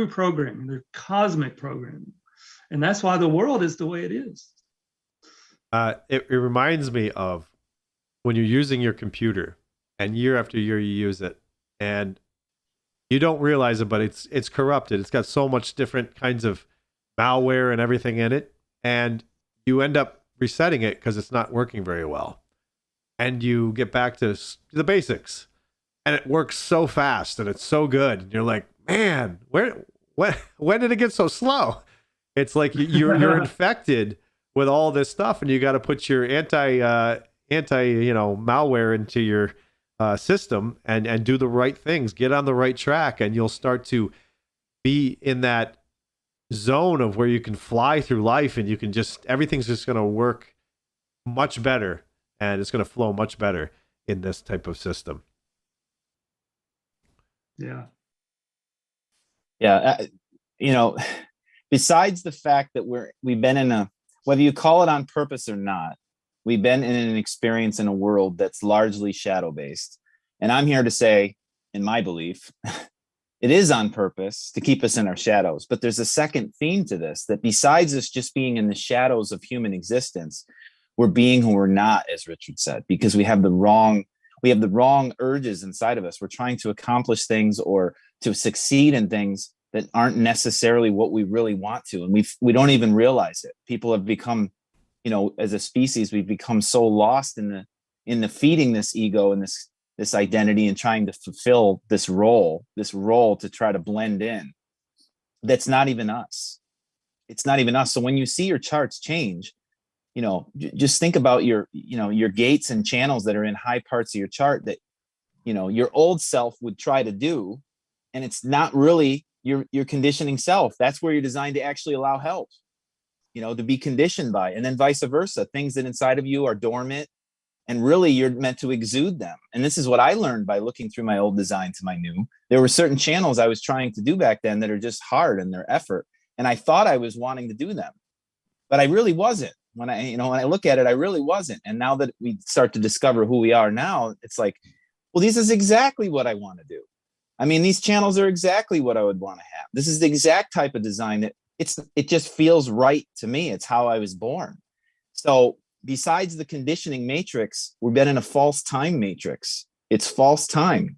programming, their cosmic programming. And that's why the world is the way it is. It reminds me of when you're using your computer and year after year you use it and you don't realize it, but it's corrupted. It's got so much different kinds of malware and everything in it. And you end up resetting it because it's not working very well. And you get back to the basics. And it works so fast and it's so good. And you're like, man, when did it get so slow? It's like you're infected with all this stuff, and you got to put your anti malware into your system and do the right things, get on the right track, and you'll start to be in that zone of where you can fly through life, and you can everything's just going to work much better, and it's going to flow much better in this type of system. Yeah. Yeah. Besides the fact that we've been in whether you call it on purpose or not, we've been in an experience in a world that's largely shadow based. And I'm here to say, in my belief, It is on purpose to keep us in our shadows. But there's a second theme to this, that besides us just being in the shadows of human existence, we're being who we're not, as Richard said, because we have the wrong urges inside of us. We're trying to accomplish things or to succeed in things that aren't necessarily what we really want to. And we don't even realize it. People have become, as a species, we've become so lost in the feeding this ego and this identity and trying to fulfill this role to try to blend in. That's not even us. It's not even us. So when you see your charts change, just think about your gates and channels that are in high parts of your chart that, your old self would try to do. And it's not really your conditioning self. That's where you're designed to actually allow help, to be conditioned by, and then vice versa. Things that inside of you are dormant and really you're meant to exude them. And this is what I learned by looking through my old design to my new. There were certain channels I was trying to do back then that are just hard in their effort. And I thought I was wanting to do them, but I really wasn't. When I look at it, I really wasn't. And now that we start to discover who we are now, it's like, well, this is exactly what I want to do. I mean, these channels are exactly what I would want to have. This is the exact type of design that it just feels right to me. It's how I was born. So besides the conditioning matrix, we've been in a false time matrix. It's false time.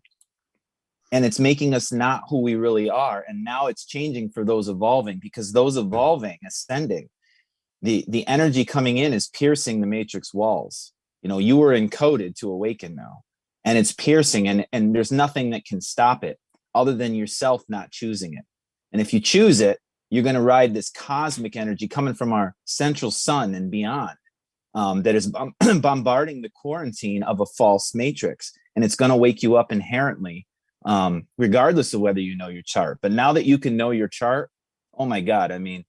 And it's making us not who we really are. And now it's changing for those evolving, because those evolving, ascending, the energy coming in is piercing the matrix walls. You were encoded to awaken now. And it's piercing, and there's nothing that can stop it other than yourself not choosing it. And if you choose it, you're going to ride this cosmic energy coming from our central sun and beyond, that is bombarding the quarantine of a false matrix. And it's going to wake you up inherently, regardless of whether you know your chart. But now that you can know your chart, oh my God, I mean,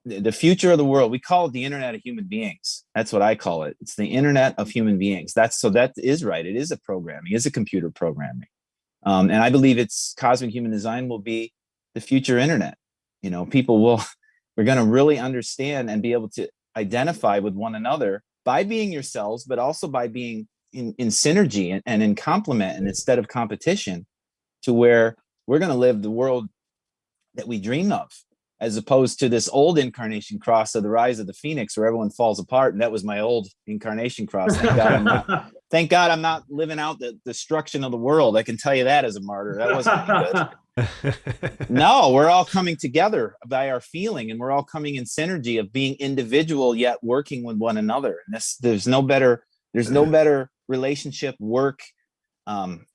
the future of the world, we call it the internet of human beings. That's what I call it. It's the internet of human beings. That is right. It is a programming, it is a computer programming. And I believe cosmic human design will be the future internet. We're going to really understand and be able to identify with one another by being yourselves, but also by being in synergy and in complement, and instead of competition, to where we're going to live the world that we dream of, as opposed to this old incarnation cross of the rise of the phoenix, where everyone falls apart. And that was my old incarnation cross. Thank God I'm not living out the destruction of the world. I can tell you that as a martyr. That wasn't any good. No, we're all coming together by our feeling, and we're all coming in synergy of being individual yet working with one another. And there's no better relationship, work,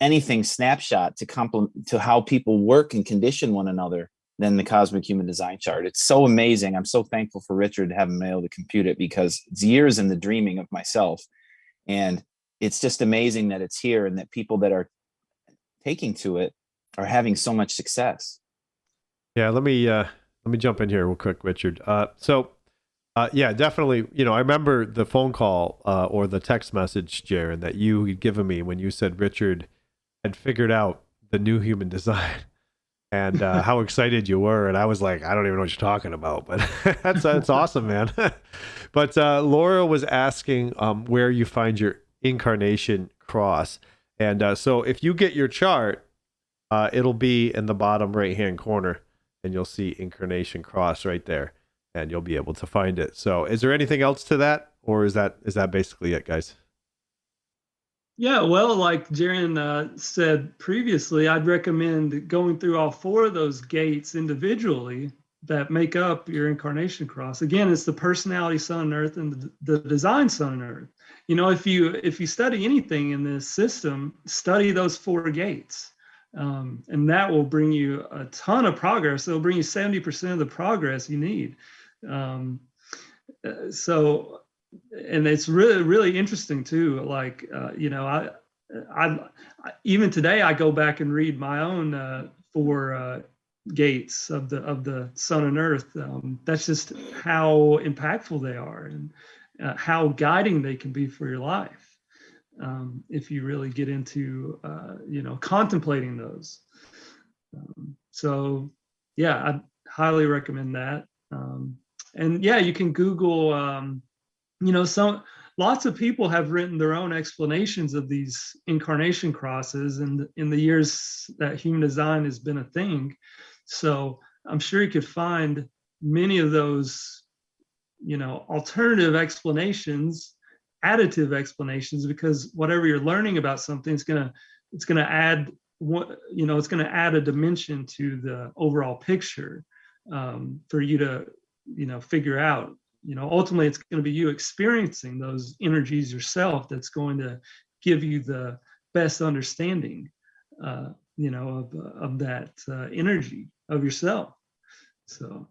anything snapshot to how people work and condition one another than the cosmic human design chart. It's so amazing. I'm so thankful for Richard having been able to compute it, because it's years in the dreaming of myself. And it's just amazing that it's here, and that people that are taking to it are having so much success. Yeah, let me jump in here real quick, Richard. Yeah, definitely. I remember the phone call or the text message, JARIN, that you had given me when you said Richard had figured out the new human design. And how excited you were. And I was like, I don't even know what you're talking about, but that's awesome, man. But Laura was asking where you find your incarnation cross. And so if you get your chart, it'll be in the bottom right-hand corner, and you'll see incarnation cross right there, and you'll be able to find it. So is there anything else to that, or is that basically it, guys? Yeah, well, like JARIN said previously, I'd recommend going through all 4 of those gates individually that make up your incarnation cross. Again, it's the personality sun and earth and the design sun and earth. If you study anything in this system, study those 4 gates. And that will bring you a ton of progress. It'll bring you 70% of the progress you need. And it's really, really interesting too. Like, I even today I go back and read my own 4 gates of the sun and earth. That's just how impactful they are, and how guiding they can be for your life. If you really get into, contemplating those. So yeah, I highly recommend that. And yeah, you can Google, lots of people have written their own explanations of these incarnation crosses in the years that human design has been a thing. So I'm sure you could find many of those, alternative explanations, additive explanations, because whatever you're learning about something, it's going to add it's going to add a dimension to the overall picture, for you to, figure out. Ultimately, it's going to be you experiencing those energies yourself that's going to give you the best understanding, of that energy of yourself. So,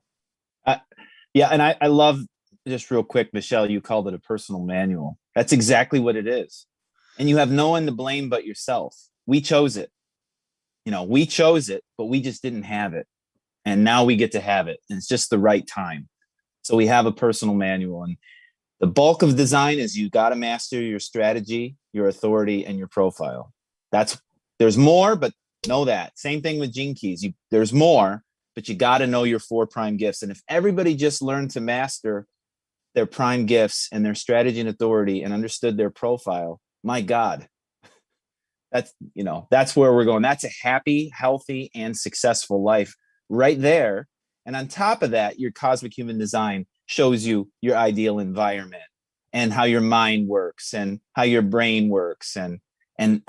yeah, and I love, just real quick, Michelle, you called it a personal manual. That's exactly what it is, and you have no one to blame but yourself. We chose it. We chose it, but we just didn't have it, and now we get to have it, and it's just the right time. So we have a personal manual, and the bulk of design is you got to master your strategy, your authority, and your profile. There's more, but know that. Same thing with gene keys. There's more, but you got to know your 4 prime gifts. And if everybody just learned to master their prime gifts and their strategy and authority and understood their profile, my God, that's where we're going. That's a happy, healthy, and successful life right there. And on top of that, your cosmic human design shows you your ideal environment and how your mind works and how your brain works and on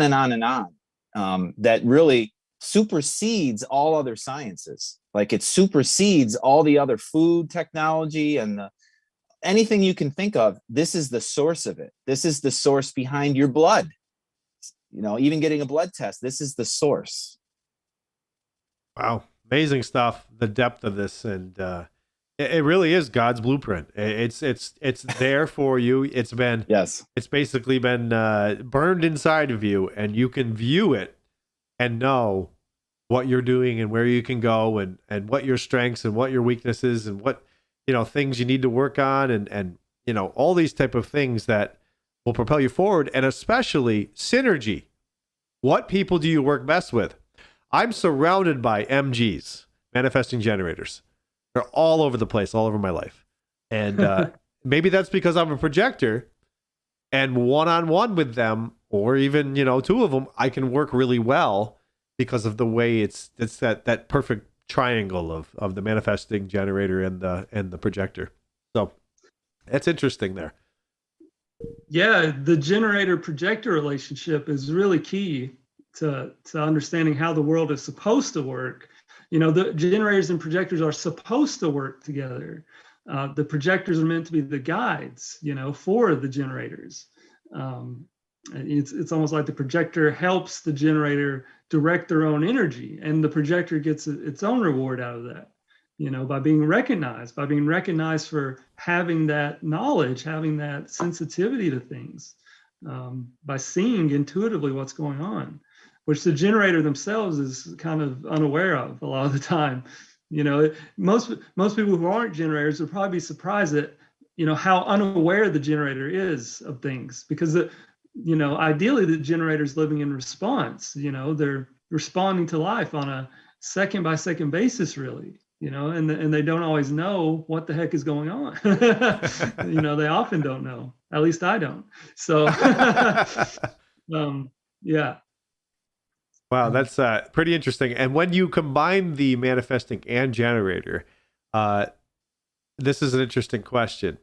and on and on. That really supersedes all other sciences. Like, it supersedes all the other food technology and anything you can think of. This is the source of it. This is the source behind your blood. Even getting a blood test, this is the source. Wow. Amazing stuff. The depth of this. And it really is God's blueprint. It's there for you. It's basically been burned inside of you, and you can view it and know what you're doing and where you can go and what your strengths and what your weaknesses and what, things you need to work on and all these type of things that will propel you forward, and especially synergy. What people do you work best with? I'm surrounded by MGs, manifesting generators. They're all over the place, all over my life. And maybe that's because I'm a projector, and one-on-one with them, or even, 2 of them, I can work really well because of the way it's that perfect triangle of the manifesting generator and the projector. So that's interesting there. Yeah, the generator projector relationship is really key to understanding how the world is supposed to work. The generators and projectors are supposed to work together. The projectors are meant to be the guides, for the generators. It's almost like the projector helps the generator direct their own energy, and the projector gets its own reward out of that, by being recognized for having that knowledge, having that sensitivity to things, by seeing intuitively what's going on, which the generator themselves is kind of unaware of a lot of the time. Most people who aren't generators would probably be surprised at, how unaware the generator is of things, because ideally the generator is living in response. They're responding to life on a second by second basis, really. And they don't always know what the heck is going on. They often don't know. At least I don't. So, yeah. Wow, that's pretty interesting. And when you combine the manifesting and generator, this is an interesting question.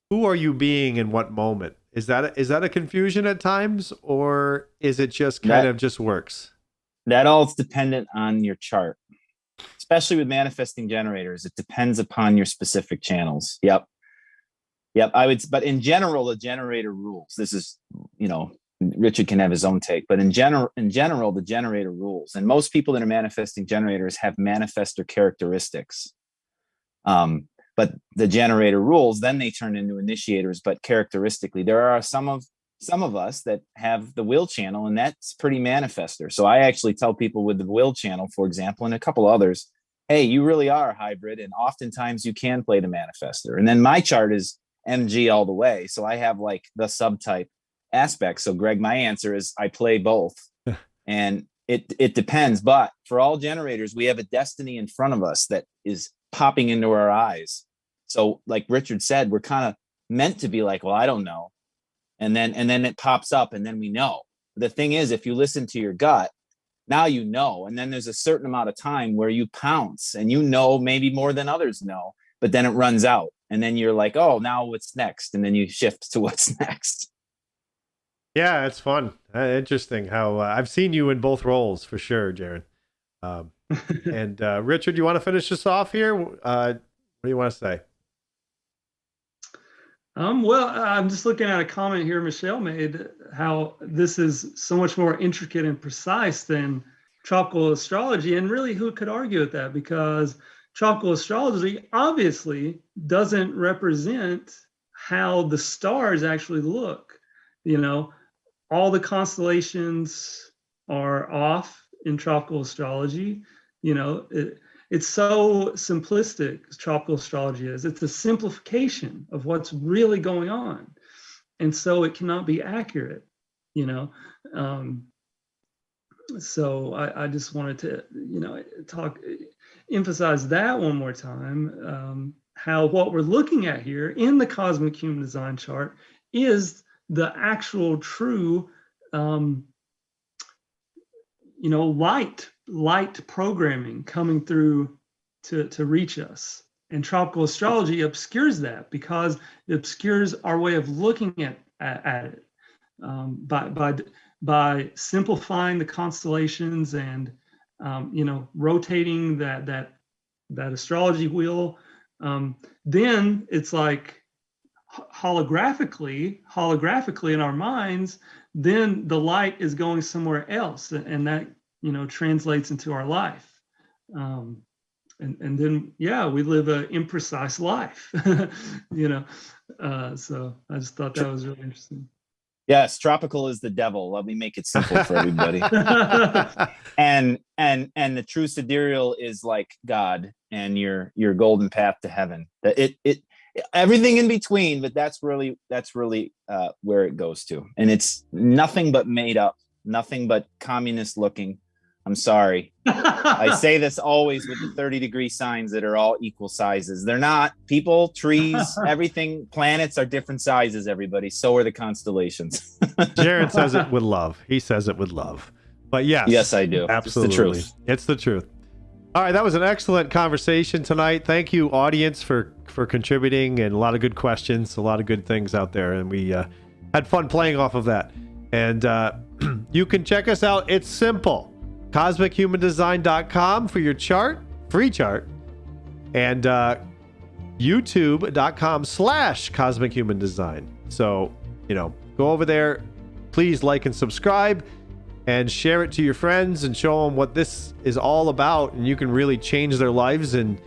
Who are you being in what moment? Is that a confusion at times, or is it just kind of just works? That all is dependent on your chart, especially with manifesting generators. It depends upon your specific channels. Yep. But in general, the generator rules. This is, Richard can have his own take, but in general, the generator rules. And most people that are manifesting generators have manifestor characteristics. But the generator rules, then they turn into initiators. But characteristically, there are some of us that have the will channel, and that's pretty manifestor. So I actually tell people with the will channel, for example, and a couple others, hey, you really are a hybrid, and oftentimes you can play the manifestor. And then my chart is MG all the way. So I have like the subtype aspect. So Greg, my answer is I play both. And it depends. But for all generators, we have a destiny in front of us that is popping into our eyes. So like Richard said, we're kind of meant to be like, well, I don't know. And then it pops up and then we know. The thing is, if you listen to your gut, now you know. And then there's a certain amount of time where you pounce and you know maybe more than others know, but then it runs out. And then you're like, oh, now what's next? And then you shift to what's next. Yeah, it's fun. Interesting how I've seen you in both roles for sure, JARIN. And Richard, you want to finish this off here? What do you want to say? Well, I'm just looking at a comment here Michelle made, how this is so much more intricate and precise than tropical astrology. And really, who could argue with that? Because tropical astrology obviously doesn't represent how the stars actually look. You know, all the constellations are off in tropical astrology. You know, it's so simplistic, tropical astrology is. It's a simplification of what's really going on. And so it cannot be accurate, you know. So I just wanted to, you know, emphasize that one more time, how what we're looking at here in the Cosmic Human Design chart is the actual true, you know, light programming coming through to reach us. And tropical astrology obscures that, because it obscures our way of looking at it, by simplifying the constellations and you know, rotating that astrology wheel. Then it's like holographically in our minds, then the light is going somewhere else, and that, you know, translates into our life. And then, yeah, we live an imprecise life, you know. So I just thought that was really interesting. Yes, tropical is the devil. Let me make it simple for everybody. and the true sidereal is like God and your golden path to heaven. It everything in between, but that's really where it goes to. And it's nothing but made up, nothing but communist looking. I'm sorry. I say this always with the 30-degree signs that are all equal sizes. They're not. People, trees, everything, planets are different sizes, everybody. So are the constellations. JARIN says it with love. He says it with love. But yes. Yes, I do. Absolutely. It's the truth. It's the truth. All right, that was an excellent conversation tonight. Thank you, audience, for contributing, and a lot of good questions, a lot of good things out there. And we had fun playing off of that. And you can check us out. It's simple. CosmicHumanDesign.com for your chart, free chart, and YouTube.com/CosmicHumanDesign. So, you know, go over there. Please like and subscribe, and share it to your friends, and show them what this is all about. And you can really change their lives and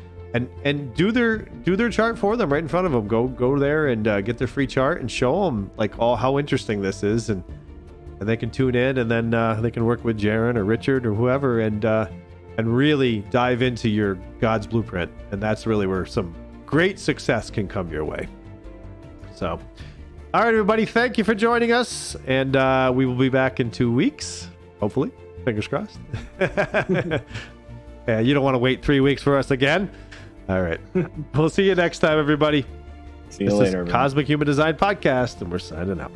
do their chart for them right in front of them. Go there and get their free chart and show them like how interesting this is, and they can tune in, and then they can work with JARIN or Richard or whoever, and really dive into your God's blueprint. And that's really where some great success can come your way. So, all right, everybody, thank you for joining us, and we will be back in 2 weeks, hopefully. Fingers crossed. Yeah, you don't want to wait 3 weeks for us again. All right. We'll see you next time, everybody. See you later. This is Cosmic Human Design Podcast, and we're signing out.